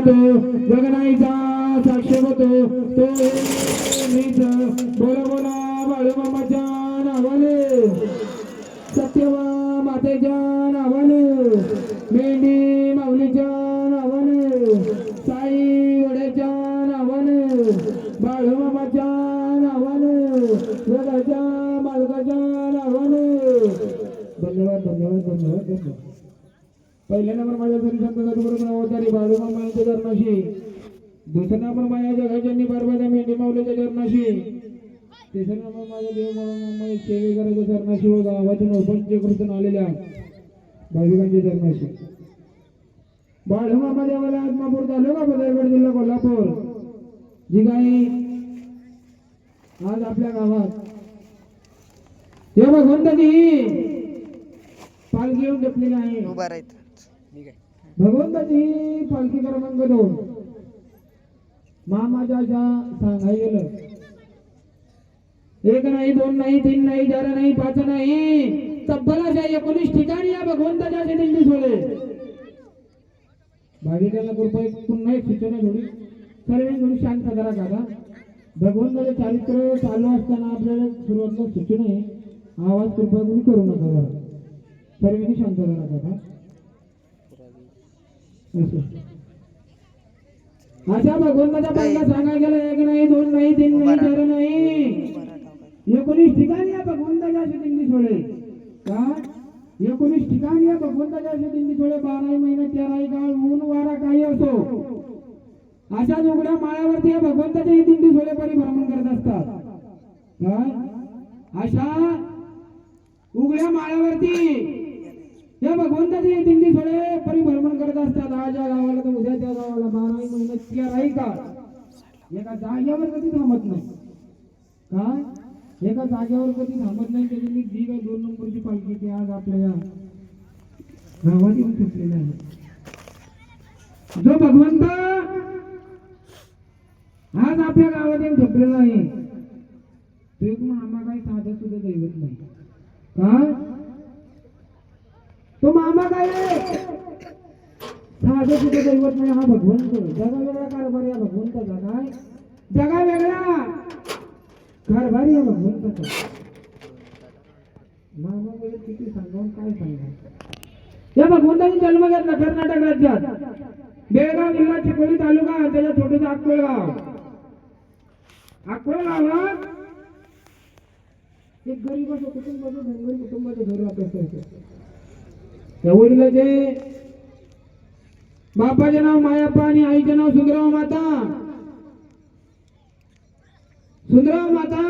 होतो जगनाईचा साक्ष होतो तो मीच बोला बोला बाळूमामाच्या नावाने सत्यवा मातेच्या नावाने मेंढी माऊलीच्या नावाने साई वड्याच्या नावाने बाळूमामाच्या नावाने जगाच्या मालकाच्या नावाने धन्यवाद धन्यवाद धन्यवाद धन्यवाद. पहिल्या नंबर माझ्या तरी संत सद्गुरू नावाचारी बाळूमामा यांच्या चरणाशी, दुसरा नंबर माझ्या जगाच्या बरबाद्या मेंढी माऊलीच्या चरणाशी, तिसरा नंबर माझ्या देव बाळूमामा सेवेकराच्या चरणाशी व गावातून उपंचकृतून आलेल्या भाविकांच्या चरणाशी. बाळूमामा देवाला आत्मापूर तालुका बदरगड जिल्हा कोल्हापूर जी काही आज आपल्या गावात हे भगवंताची पालखी येऊन जपलेली आहे. भगवंताची पालखी क्रमांक 2 मामाच्या सांगायला गेलं 1 नाही 2 नाही 3 नाही 4 नाही 5 नाही तब्बल अशा 19 ठिकाणी या भगवंताच्या दिंडी सोडले. भाविकांना कृपा पुन्हा एक सूचना थोडी सर्वांनी शांत करा काका. भगवंताचे चारित्र चालू असताना आपल्याला सुरुवातीला सूचना आहे आवाज कृपा तुम्ही करू नका जरा सर्वांनी शांत करा काका. अशा भगवंताच्या पालखीला सांगायला गेलं 1 नाही 2 नाही 3 नाही 4 नाही 19 ठिकाणी या भगवंताच्या दिंडी सोडले. का 19 ठिकाणी या भगवंताच्या दिंडी सोडले. 12 महिने 13 काळ ऊन वारा काही असो अशा उघड्या माळ्यावरती या भगवंताच्या दिंडी सोडे परिभ्रमण करत असतात. काय अशा उघड्या माळ्यावरती या भगवंताची दिंडी सोडे परिभ्रमण करत असतात. आज या गावाला तर उद्या त्या गावाला 12 महिने 13 काळ एका जागेवर कधी थांबत नाही. काय एका जागेवर कधी थांबत नाही. त्याची जी काही 2 नंबरची पालखी ती आज आपल्या या गावात येऊन सुटलेली आहे. जो भगवंत आज आपल्या गावात येऊन झोपलेला आहे तो एक मामा काही साधं सुद्धा दैवत नाही. काय तो मामा काय साधं सुद्धा दैवत नाही. हा भगवंत जगा वेगळा कारभार या भगवंताचा. काय जगा वेगळा कारभार या भगवंताचा. मामा म्हणजे किती सांगावून काय सांगा. या भगवंताने जन्म घेतला कर्नाटक राज्यात बेळगाव जिल्हा चिखोली तालुका त्याच्या छोटंसं अक्कोळगाव. अक्कोळगावात एक गरीब असं कुटुंबाचं धनगरी कुटुंबाचं घर राहत असायचं. त्या वडिलाचे बापाचे नाव मायाप्पा आणि आईचे नाव सुंदराव माता. सुंदराव माता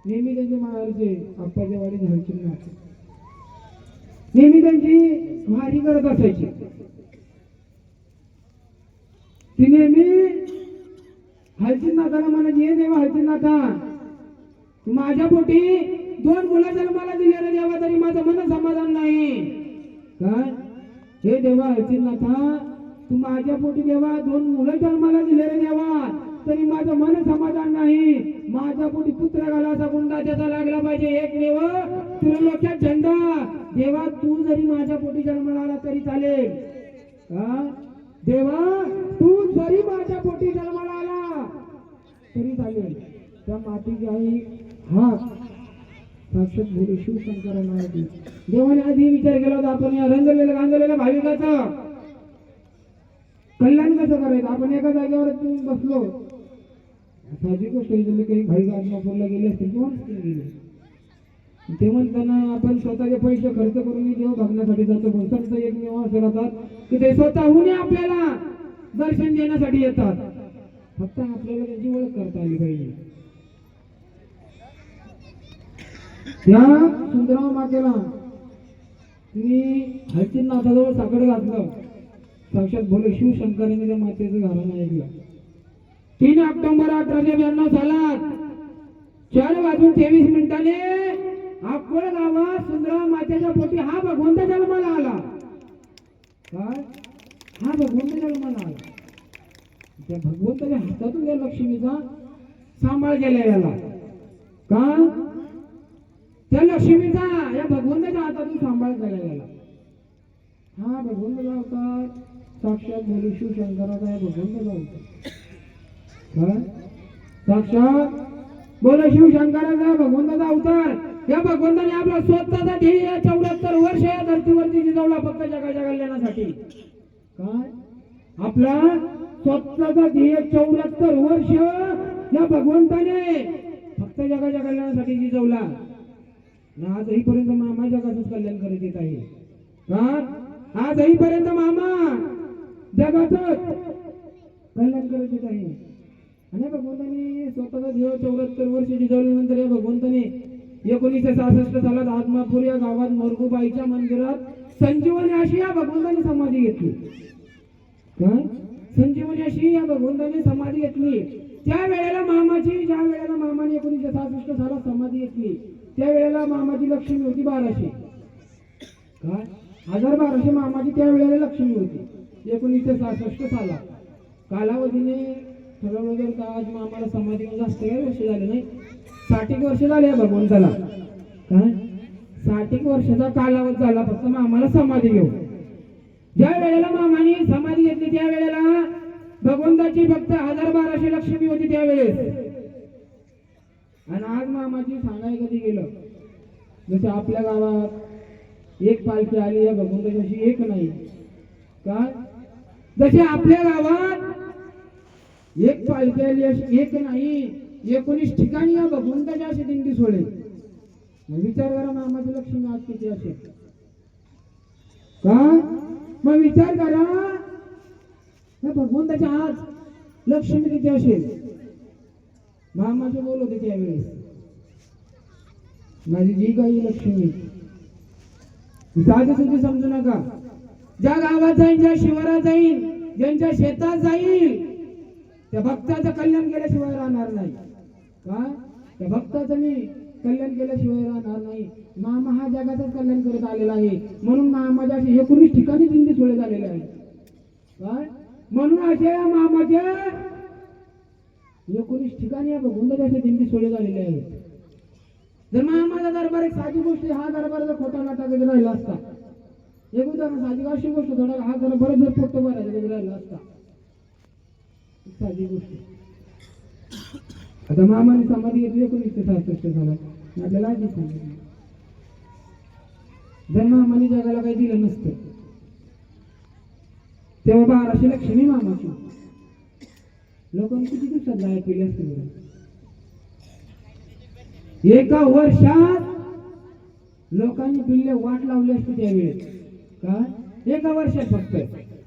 नेहमी त्यांचे माहेरचे आप्पाच्या वाडी झाडची नेहमी त्यांची वारी करत असायची. ती नेहमी हलचिनाथाला म्हणायची हे देवा हलचिनाथा तू माझ्या पोटी 2 मुलं जन्माला दिलेलं देवा तरी माझं मन समाधान नाही. काय हे देवा हलचिनाथा तू माझ्या पोटी देवा 2 मुलं जन्माला दिलेलं देवा तरी माझं मन समाधान नाही. माझ्या पोटी पुत्र घाला असा गुंडा त्याचा लागला पाहिजे एकमेव त्रिलोक्यात झेंडा देवा तू जरी माझ्या पोटी जन्माला आला तरी चालेल. का देवा तू जरी माझ्या पोटी जन्माला आला तरी चालेल. त्या मातीची आई हा साक्षात गुरु शिवशंकरांना होती. देवाने आधी विचार केला होता आपण या रंगलेल्या गांजलेल्या भाविकाचा कल्याण कसं करायचं. आपण एका जागेवर बसलो साधी गोष्ट काही भाविक आत्मापूरला गेले असतील किंवा गेले ते म्हणताना आपण स्वतःचे पैसे खर्च करून देव बघण्यासाठी जातो. पण संत एकमेव असे राहतात की ते स्वतःहून आपल्याला दर्शन देण्यासाठी येतात. फक्त आपल्याला त्याची ओळख करता आली पाहिजे. त्या सुंदराव मातेला तुम्ही हलचिनाथाजवळ साकड घातलं. साक्षात भोले शिवशंकरांनी त्या मातेचं घराणं ऐकलं. 3 ऑक्टोबर 1892 सालात 4:23 अक्कोळ गावात सुंदराव मातेच्या पोटी हा भगवंत जन्माला आला. काय हा भगवंत जन्माला आला. त्या भगवंताच्या हातातून या लक्ष्मीचा सांभाळ केला गेला. का त्या लक्ष्मीचा या भगवंताच्या हातातून सांभाळ केला गेला. हा भगवंताचा अवतार साक्षात बोलू शिवशंकराचा आहे भगवंत होता. काय साक्षात बोल शिवशंकराचा भगवंताचा अवतार. या भगवंताने आपला स्वतःचा ध्येय 74 वर्ष या धर्तीवरती जिजवला फक्त जगाच्या कल्याणासाठी. काय आपला स्वतःचा ध्येय 74 वर्ष या भगवंताने फक्त जगाच्या कल्याणासाठी जिजवला. आजही पर्यंत मामा जगाचंच कल्याण करत येत आहे. का आजही पर्यंत मामा जगाचं कल्याण करत येत आहे. आणि भगवंताने स्वतःचा ध्येय 74 वर्ष जिजवल्यानंतर या भगवंताने 1966 सालात आत्मापूर या गावात मोरगूबाईच्या मंदिरात संजीवनी अशी या भगवंताने समाधी घेतली. काय संजीवनी अशी या भगवंताने समाधी घेतली. ज्या वेळेला मामाने 1966 सालात समाधी घेतली त्यावेळेला मामाची लक्ष्मी होती 1200. काय 1200 मामाची त्यावेळेला लक्ष्मी होती 1966 सालात. कालावधीने ठरवलं जर का आज मामाला समाधी घेऊन जास्त काही वर्ष झाले नाही, 60 वर्ष झाले या भगवंताला. काय 60 वर्षाचा कालावधी झाला फक्त मामाला समाधी घेऊन. ज्या वेळेला मामाने समाधी घेतली त्या वेळेला भगवंताची फक्त 1200 लक्ष्मी होती त्यावेळेस. आणि आज मामाची सांगाय कधी गेलं जसे आपल्या गावात एक पालखी आली या भगवंताची अशी एक नाही. काय जसे आपल्या गावात एक पालखी आली अशी एक नाही, 19 ठिकाणी या भगवंताची अशी दिंडी सोडे. विचार करा मामाची लक्ष्मी आज किती असेल. का मग विचार करा या भगवंताच्या आज लक्ष्मी किती असेल. मामाचे बोल होते त्यावेळेस माझी जी काही लक्ष्मी साधी सुधी समजू नका. ज्या गावात जाईन ज्या शिवारात जाईन ज्यांच्या शेतात जाईल त्या भक्ताचं कल्याण केल्याशिवाय राहणार नाही. का त्या भक्ताचं मी कल्याण केल्याशिवाय राहणार नाही. मामा हा जगातच कल्याण करत आलेला आहे म्हणून मामाच्या 19 ठिकाणी दिंडी सोडे झालेले आहे. काय म्हणून असे मामाचे 19 ठिकाणी या भगवंताच्या दिंडी सोडे झालेले आहेत. जर मामाचा दरबार एक साधी गोष्ट हा दरबार जर खोटा नाटा कधी राहिला असता एक उदाहरण साधी अशी गोष्ट थोडा हा दरबार जर फोटो भरायचा कधी राहिला असता साधी गोष्ट. आता मामाने समाधी घेतली 1966 सालात आपल्याला आधी सांगितलं. जर मामाने जगाला काही दिलं नसतं तेव्हा 1200 लक्ष्मी मामाची लोकांनी किती दिवसात जाय केली असते बरं. एका वर्षात लोकांनी बिल्ले वाट लावली असते त्यावेळेस. का एका वर्षात फक्त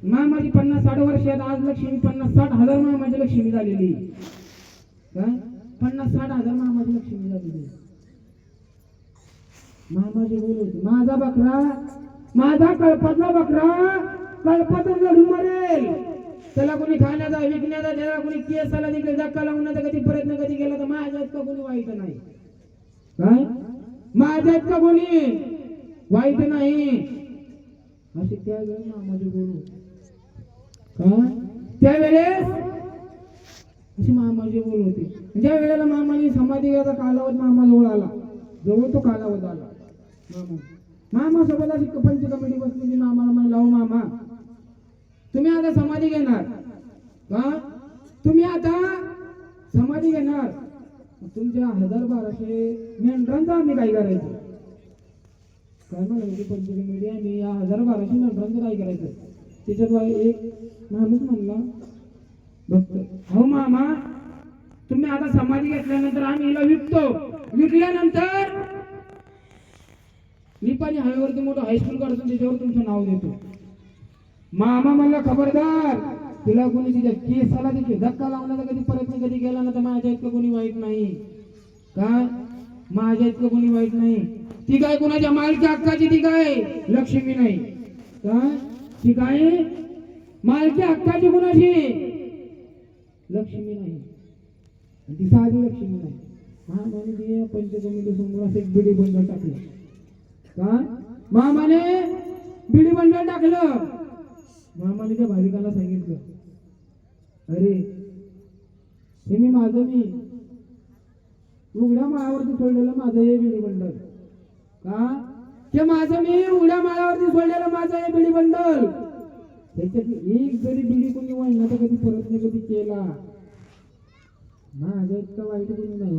मामाची 50-60 वर्षात आज लक्ष्मी 50-60 हजार मामाची लक्ष्मी झालेली. काय 50-60 हजार मामाची लक्ष्मी झालेली. मामाचे बोल होते माझा बकरा माझा कळपातला बकरा कळपातच लढून मरेल. त्याला कोणी खाण्याचा विकण्याचा त्याला कोणी केसाला तिकडे धक्का लावण्याचा कधी प्रयत्न कधी केला तर माझ्या इतका कोणी वाईट नाही. काय माझ्या इतका कोणी वाईट नाही असे त्यावेळेस मामाचे बोलू. का त्यावेळेस असे मामाचे बोल होते. ज्या वेळेला मामाने समाधी घ्यायचा कालावध मामा जवळ आला जवळ तो कालावध आला मामा सोबत अशी पंच कमिटी बसली. मामाला म्हणला हो मामा तुम्ही आता समाधी घेणार. का तुम्ही आता समाधी घेणार तुमच्या 1200 मेंढरांचं आम्ही काय करायचं. काय म्हणायची पंच कमिटी आम्ही या 1200 मेंढरांचं काय करायचं. त्याच्यात एक माणूस म्हणला बघतो हो मामा तुम्ही आता समाधी घेतल्यानंतर आम्ही हिला विकतो. विकल्यानंतर निपाणी हायवेवरती मोठं हायस्कूल काढतो त्याच्यावर तुमचं नाव देतो. मामा म्हणला खबरदार तुला कोणी तिच्या केसाला तिथे धक्का लावण्याचा कधी प्रयत्न कधी केला ना तर माझ्या इतकं कोणी वाईट नाही. काय माझ्या इतकं कोणी वाईट नाही. ती काय कोणाच्या मालकी हक्काची ती काय लक्ष्मी नाही. काय ती काय मालकी हक्काची कोणाची लक्ष्मी नाही. ती साधी लक्ष्मी नाही. मामाने पंच कमिटी समोर असं एक बिडी बंडल टाकलं. काय मामाने बिडी बंडल टाकलं. मामाने त्या भाविकाला सांगितलं अरे हे मी उघड्या माळावरती सोडलेलं माझं हे बिडी बंडल. का ते माझं मी उघड्या माळावरती सोडलेलं माझं हे बिडी बंडल त्याच्यात एक जरी बिडी कोणी वाहिला तर कधी परत नाही कधी केला. माझ्या इतका वाईट कोणी नाही.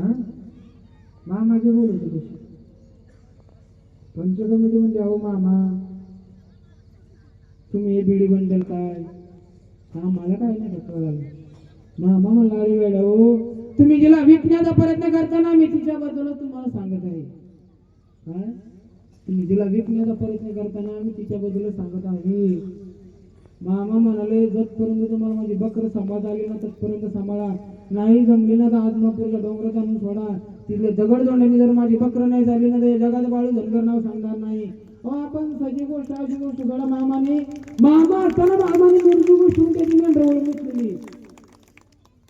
हा मागे बोलतो कशी पंच कमिटी म्हणजे अहो मामा तुम्ही हे बिडी बंडल काय मला काय नाही कळलं. मामा म्हणला अरे वेळ हो तुम्ही जिला विकण्याचा प्रयत्न करताना मी तिच्याबद्दल तुम्हाला सांगत आहे. काय तुम्ही जिला विकण्याचा प्रयत्न करताना मी तिच्याबद्दल सांगत आहे. मामा म्हणाले जतपर्यंत तुम्हाला माझी बकर सांभाळता आली ना तत्पर्यंत सांभाळा, नाही जमली ना तर आदमापूरच्या डोंगरात आणून सोडा. तिथले दगडदोंडाने जर माझी बकर नाही झाली ना तर जगात बाळू धनगर नाव सांगणार नाही. आपण सगळी गोष्ट अशी गोष्ट गडा मामा असताना मामाने निर्जू गोष्ट त्याची मेंढर ओळख घेतलेली.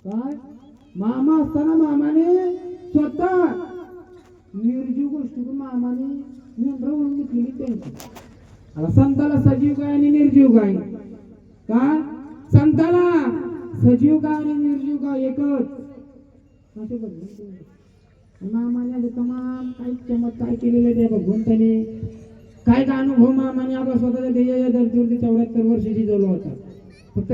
काय मामा असताना मामाने स्वतः निर्जीव गोष्टी मामाने मेंढर ओळख घेतलेली त्यांची. आता संताला सजीव काय आणि निर्जीव काय? काय संताला सजीव काय आणि निर्जीव काय एकच. असे बघ मामाने तमाम काही चमत्कार केलेले त्या भगवंताने. काय का अनुभव मामाने आपला स्वतःच्या ध्येय धर्तीवरती 74 वर्षाची जवळ होता. फक्त